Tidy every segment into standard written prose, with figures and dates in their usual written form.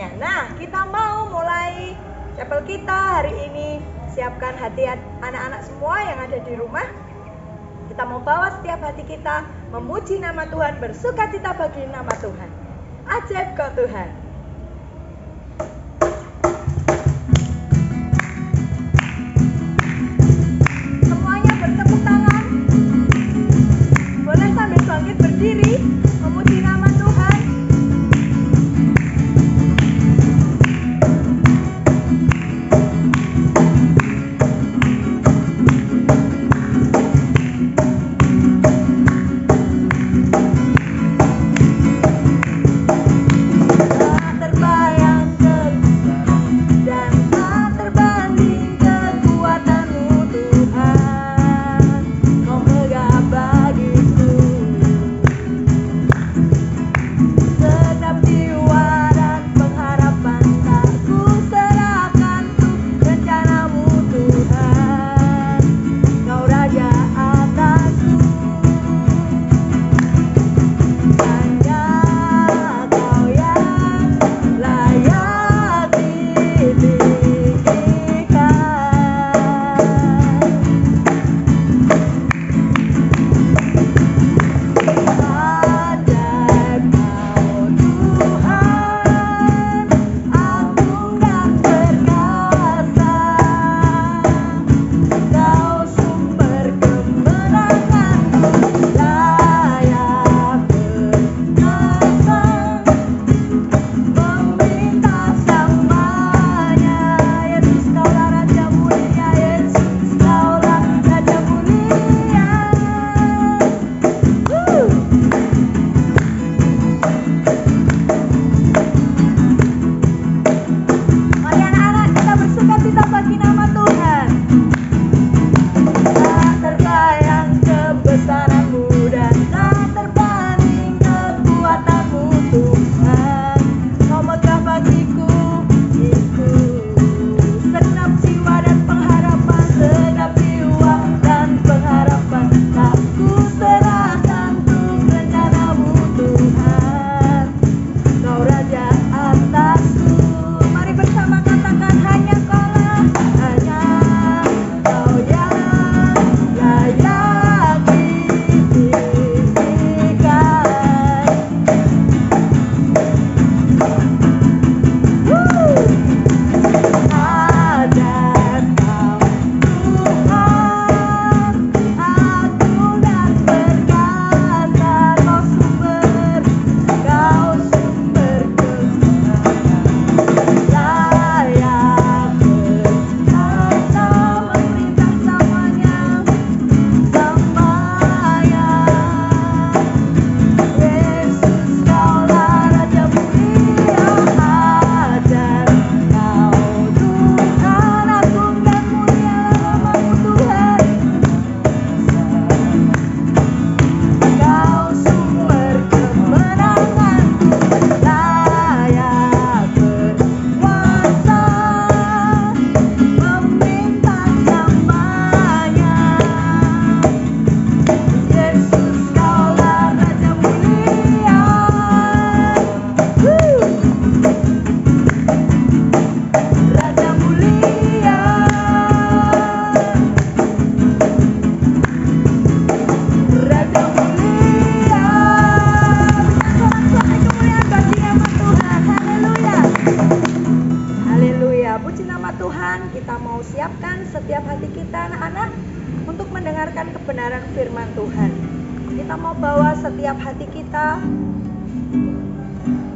semuanya. Nah, kita mau mulai chapel kita hari ini. Siapkan hati anak-anak semua yang ada di rumah. Kita mau bawa setiap hati kita memuji nama Tuhan, bersukacita bagi nama Tuhan. Ajaib kau Tuhan. Semuanya bertepuk tangan. Boleh sambil bangkit berdiri memuji nama Tuhan.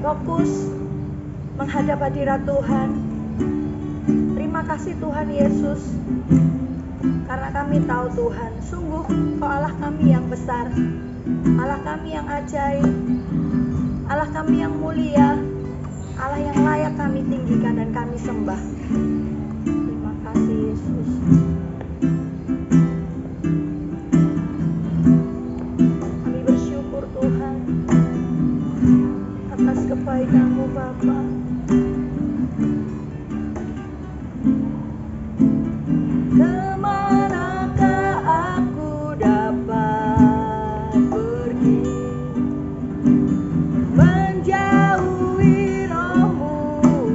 Fokus menghadap hadirat Tuhan. Terima kasih Tuhan Yesus, karena kami tahu Tuhan, sungguh Kau Allah kami yang besar, Allah kami yang ajaib, Allah kami yang mulia, Allah yang layak kami tinggikan dan kami sembah. Terima kasih Yesus. Kami bersyukur Tuhan atas kebaikan-Mu Bapa. Kemanakah aku dapat pergi menjauhi Roh-Mu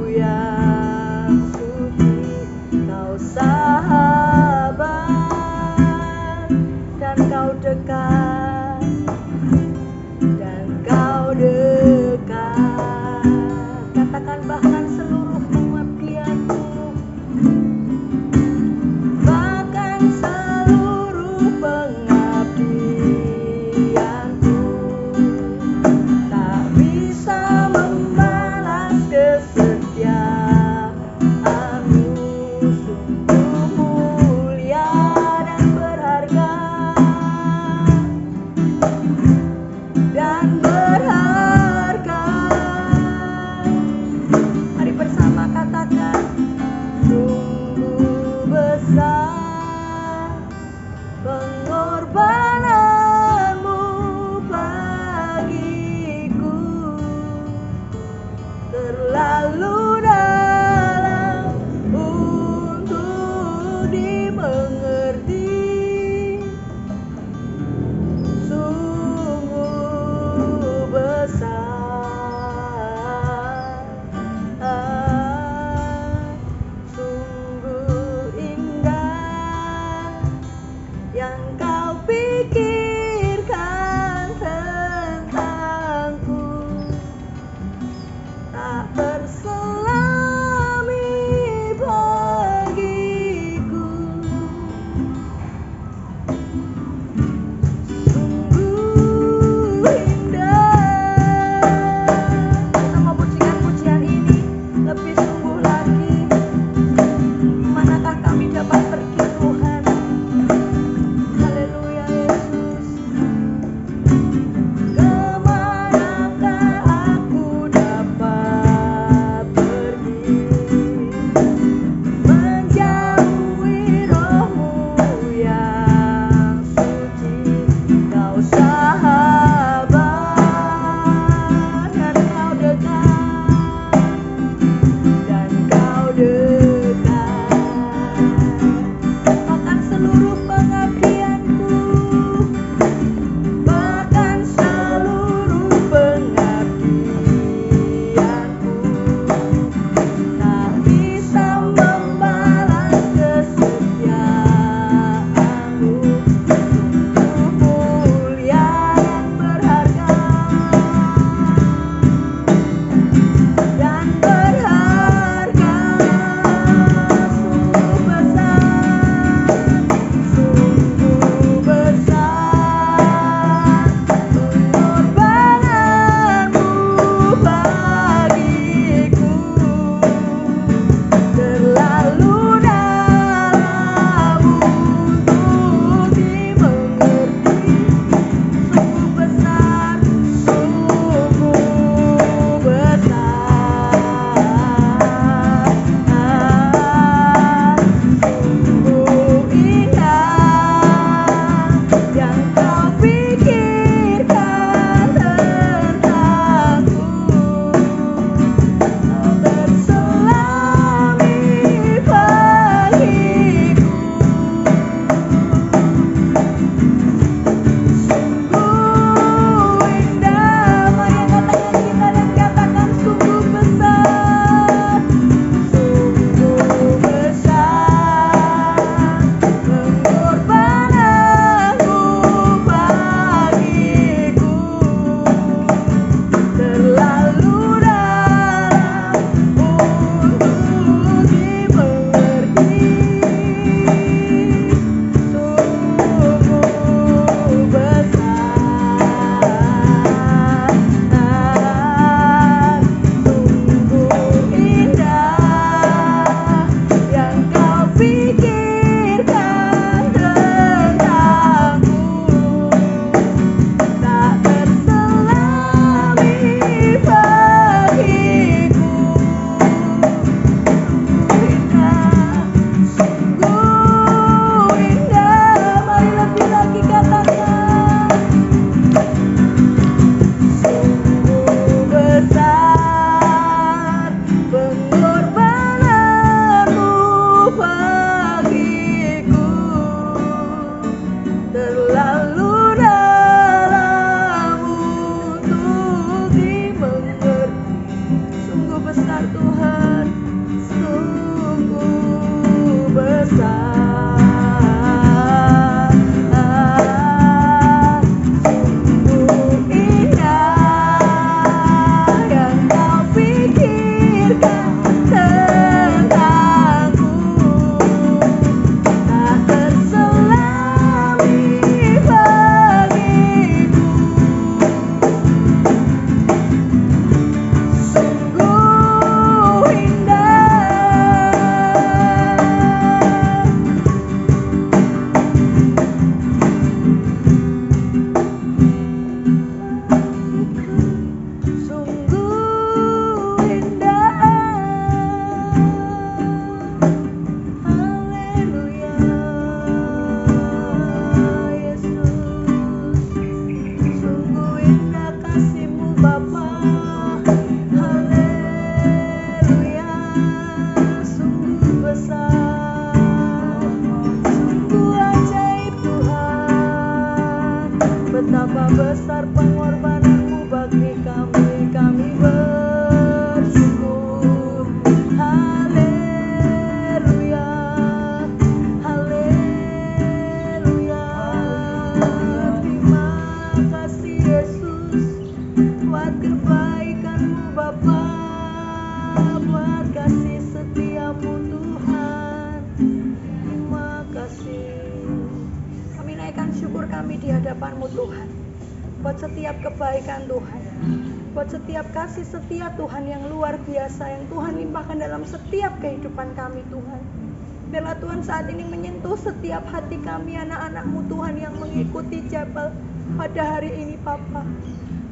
Dan kami di hadapan-Mu Tuhan. Buat setiap kebaikan Tuhan, buat setiap kasih setia Tuhan yang luar biasa yang Tuhan limpahkan dalam setiap kehidupan kami Tuhan. Biarlah Tuhan saat ini menyentuh setiap hati kami anak-anak-Mu Tuhan yang mengikuti chapel pada hari ini Bapa.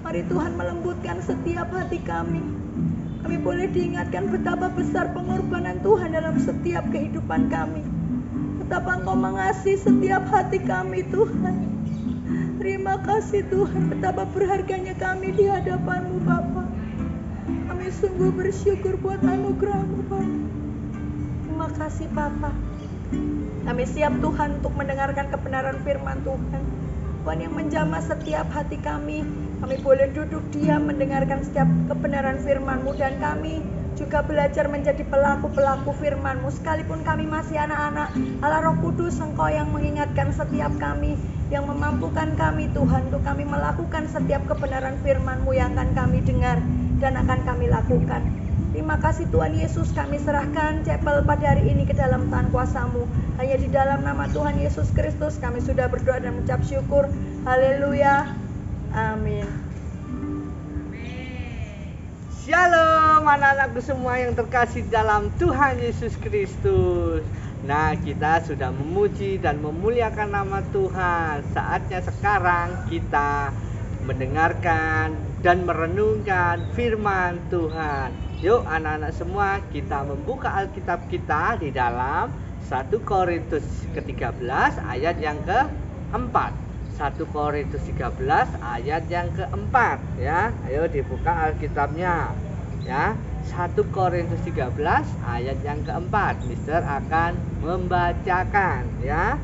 Mari Tuhan melembutkan setiap hati kami. Kami boleh diingatkan betapa besar pengorbanan Tuhan dalam setiap kehidupan kami. Betapa Engkau mengasihi setiap hati kami Tuhan. Terima kasih Tuhan, betapa berharganya kami di hadapan-Mu Bapa. Kami sungguh bersyukur buat anugerah-Mu Bapa. Terima kasih Bapa. Kami siap Tuhan untuk mendengarkan kebenaran firman Tuhan. Tuhan yang menjamah setiap hati kami. Kami boleh duduk diam mendengarkan setiap kebenaran firman-Mu, dan kami juga belajar menjadi pelaku-pelaku firman-Mu. Sekalipun kami masih anak-anak, Allah Roh Kudus Engkau yang mengingatkan setiap kami, yang memampukan kami Tuhan untuk kami melakukan setiap kebenaran firman-Mu yang akan kami dengar dan akan kami lakukan. Terima kasih Tuhan Yesus, kami serahkan chapel pada hari ini ke dalam tangan kuasa-Mu. Hanya di dalam nama Tuhan Yesus Kristus kami sudah berdoa dan mengucap syukur. Haleluya. Amin. Shalom anak-anakku semua yang terkasih dalam Tuhan Yesus Kristus. Nah, kita sudah memuji dan memuliakan nama Tuhan. Saatnya sekarang kita mendengarkan dan merenungkan firman Tuhan. Yuk anak-anak semua, kita membuka Alkitab kita di dalam 1 Korintus ke-13 ayat yang ke-4. 1 Korintus 13 ayat yang keempat ya. Ayo dibuka Alkitabnya ya. 1 Korintus 13 ayat yang keempat. Mister akan membacakan ya.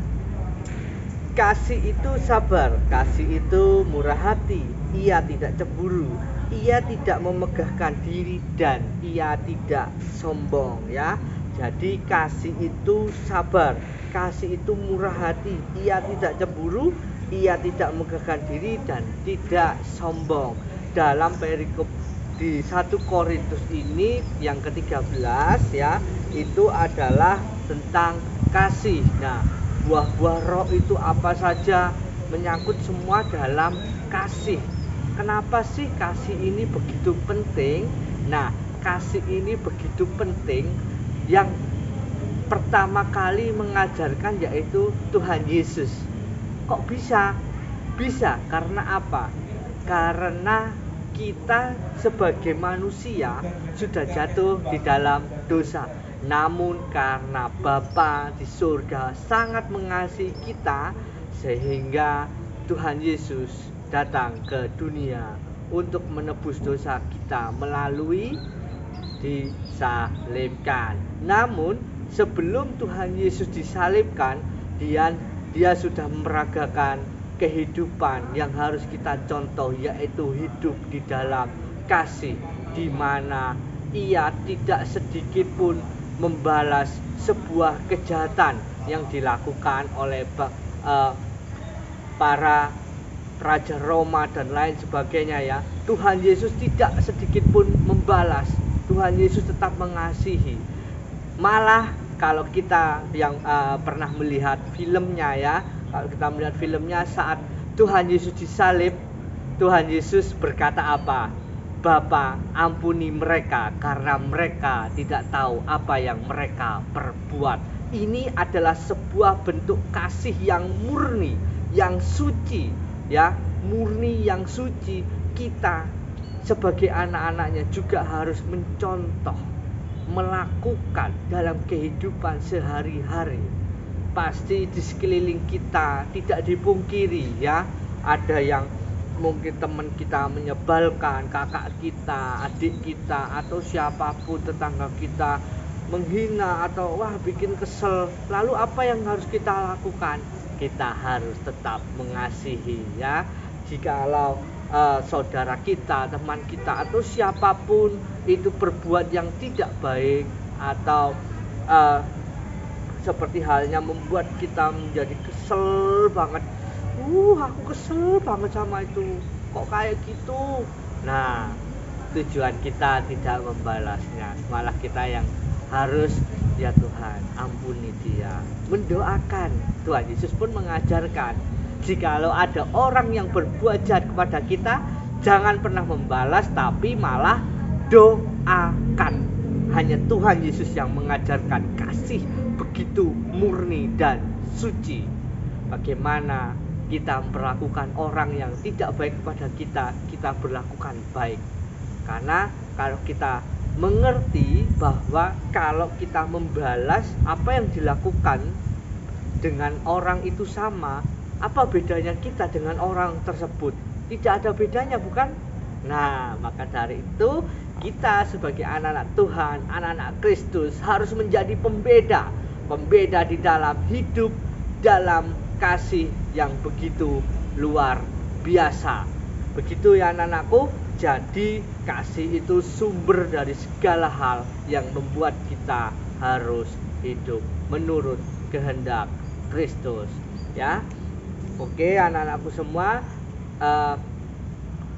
Kasih itu sabar, kasih itu murah hati, ia tidak cemburu, ia tidak memegahkan diri, dan ia tidak sombong ya. Jadi kasih itu sabar, kasih itu murah hati, ia tidak cemburu, ia tidak megahkan diri, dan tidak sombong. Dalam perikop di 1 Korintus ini yang ke-13 ya, itu adalah tentang kasih. Nah, buah-buah roh itu apa saja, menyangkut semua dalam kasih. Kenapa sih kasih ini begitu penting? Nah, kasih ini begitu penting, yang pertama kali mengajarkan yaitu Tuhan Yesus. Kok bisa? Bisa karena apa? Karena kita sebagai manusia sudah jatuh di dalam dosa. Namun karena Bapa di surga sangat mengasihi kita, sehingga Tuhan Yesus datang ke dunia untuk menebus dosa kita melalui disalibkan. Namun sebelum Tuhan Yesus disalibkan, dia sudah meragakan kehidupan yang harus kita contoh, yaitu hidup di dalam kasih, di mana ia tidak sedikit pun membalas sebuah kejahatan yang dilakukan oleh para raja Roma dan lain sebagainya ya. Tuhan Yesus tidak sedikit pun membalas. Tuhan Yesus tetap mengasihi. Malah kalau kita yang pernah melihat filmnya ya, kalau kita melihat filmnya saat Tuhan Yesus disalib, Tuhan Yesus berkata apa? Bapa, ampuni mereka karena mereka tidak tahu apa yang mereka perbuat. Ini adalah sebuah bentuk kasih yang murni, yang suci ya, murni yang suci. Kita sebagai anak-anaknya juga harus mencontoh, melakukan dalam kehidupan sehari-hari. Pasti di sekeliling kita tidak dipungkiri ya, ada yang mungkin teman kita menyebalkan, kakak kita, adik kita, atau siapapun tetangga kita menghina atau wah bikin kesel. Lalu apa yang harus kita lakukan? Kita harus tetap mengasihi ya. Jikalau saudara kita, teman kita, atau siapapun itu berbuat yang tidak baik, atau seperti halnya membuat kita menjadi kesel banget, aku kesel banget sama itu, kok kayak gitu. Nah, tujuan kita tidak membalasnya, malah kita yang harus, ya Tuhan ampuni dia, mendoakan. Tuhan Yesus pun mengajarkan Jikalau ada orang yang berbuat jahat kepada kita, jangan pernah membalas, tapi malah doakan. Hanya Tuhan Yesus yang mengajarkan kasih begitu murni dan suci. Bagaimana kita memperlakukan orang yang tidak baik kepada kita, kita berlakukan baik. Karena kalau kita mengerti bahwa kalau kita membalas apa yang dilakukan dengan orang itu sama, apa bedanya kita dengan orang tersebut? Tidak ada bedanya, bukan? Nah, maka dari itu kita sebagai anak-anak Tuhan, anak-anak Kristus harus menjadi pembeda di dalam hidup, dalam kasih yang begitu luar biasa. Begitu ya anak-anakku. Jadi kasih itu sumber dari segala hal yang membuat kita harus hidup menurut kehendak Kristus, ya. Oke anak-anakku semua,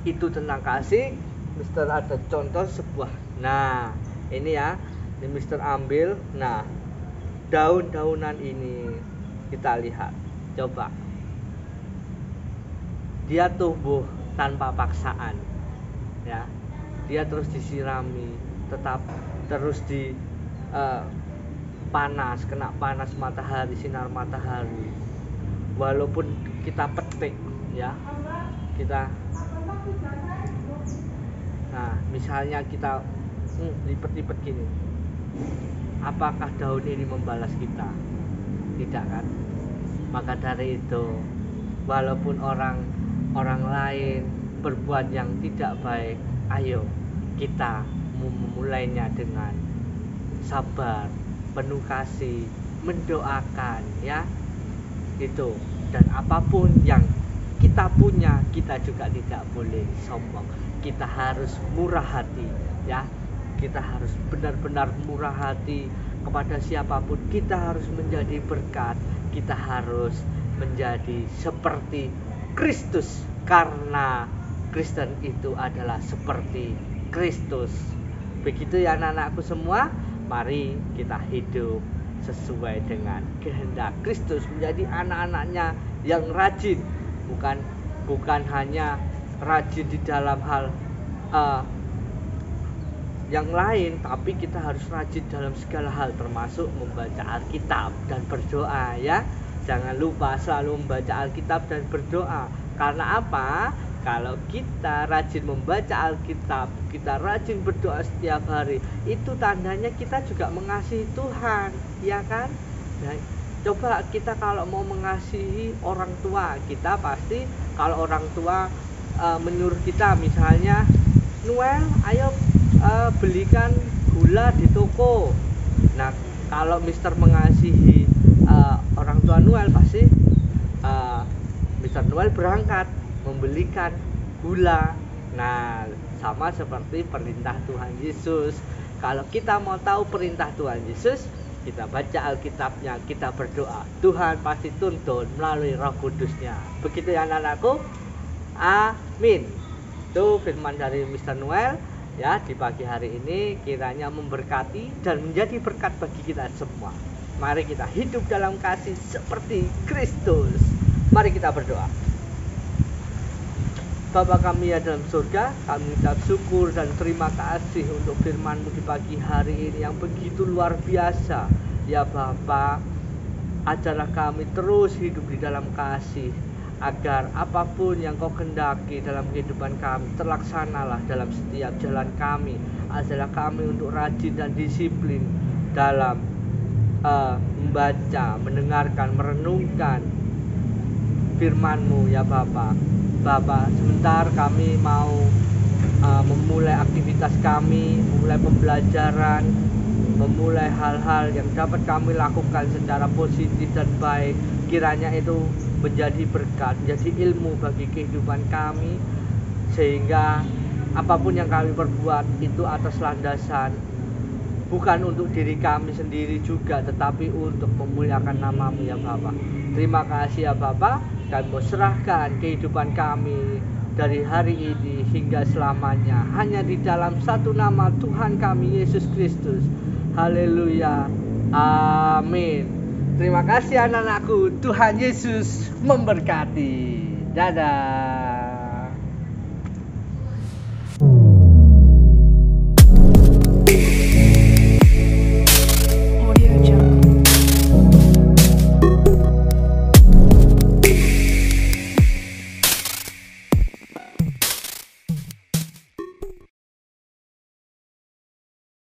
itu tentang kasih. Mister ada contoh sebuah. Nah ini ya, ini Mister ambil. Nah daun-daunan ini kita lihat. Coba, dia tumbuh tanpa paksaan, ya. Dia terus disirami, tetap terus di panas, kena panas matahari, sinar matahari. Walaupun kita petik, ya, kita. Nah, misalnya kita lipet-lipet gini, apakah daun ini membalas kita? Tidak kan? Maka dari itu, walaupun orang lain berbuat yang tidak baik, ayo kita memulainya dengan sabar, penuh kasih, mendoakan, ya. Itu. Dan apapun yang kita punya, kita juga tidak boleh sombong. Kita harus murah hati, ya. Kita harus benar-benar murah hati kepada siapapun. Kita harus menjadi berkat. Kita harus menjadi seperti Kristus, karena Kristen itu adalah seperti Kristus. Begitu ya anak-anakku semua. Mari kita hidup sesuai dengan kehendak Kristus, menjadi anak-anaknya yang rajin, bukan hanya rajin di dalam hal yang lain, tapi kita harus rajin dalam segala hal, termasuk membaca Alkitab dan berdoa, ya. Jangan lupa selalu membaca Alkitab dan berdoa. Karena apa? Kalau kita rajin membaca Alkitab, kita rajin berdoa setiap hari, itu tandanya kita juga mengasihi Tuhan, ya kan? Nah, coba kita kalau mau mengasihi orang tua, kita pasti kalau orang tua menyuruh kita, misalnya, Noel, ayo belikan gula di toko. Nah, kalau Mister mengasihi orang tua Noel, pasti Mister Noel berangkat membelikan gula. Nah, sama seperti perintah Tuhan Yesus. Kalau kita mau tahu perintah Tuhan Yesus, kita baca Alkitabnya, kita berdoa, Tuhan pasti tuntun melalui Roh Kudusnya. Begitu ya anak-anakku. Amin. Itu firman dari Mister Noel, ya, di pagi hari ini, kiranya memberkati dan menjadi berkat bagi kita semua. Mari kita hidup dalam kasih seperti Kristus. Mari kita berdoa. Bapa kami yang dalam surga, kami ucap syukur dan terima kasih untuk firman-Mu di pagi hari ini yang begitu luar biasa. Ya Bapa, ajarlah kami terus hidup di dalam kasih, agar apapun yang Kau kehendaki dalam kehidupan kami terlaksanalah dalam setiap jalan kami. Ajarlah kami untuk rajin dan disiplin dalam membaca, mendengarkan, merenungkan firman-Mu, ya Bapa. Bapak, sebentar kami mau memulai aktivitas kami, memulai pembelajaran, memulai hal-hal yang dapat kami lakukan secara positif dan baik. Kiranya itu menjadi berkat, menjadi ilmu bagi kehidupan kami, sehingga apapun yang kami perbuat itu atas landasan bukan untuk diri kami sendiri juga, tetapi untuk memuliakan nama-Mu, ya Bapak. Terima kasih ya Bapak. Kami mau serahkan kehidupan kami dari hari ini hingga selamanya hanya di dalam satu nama Tuhan kami, Yesus Kristus. Haleluya. Amin. Terima kasih anak-anakku. Tuhan Yesus memberkati. Dadah.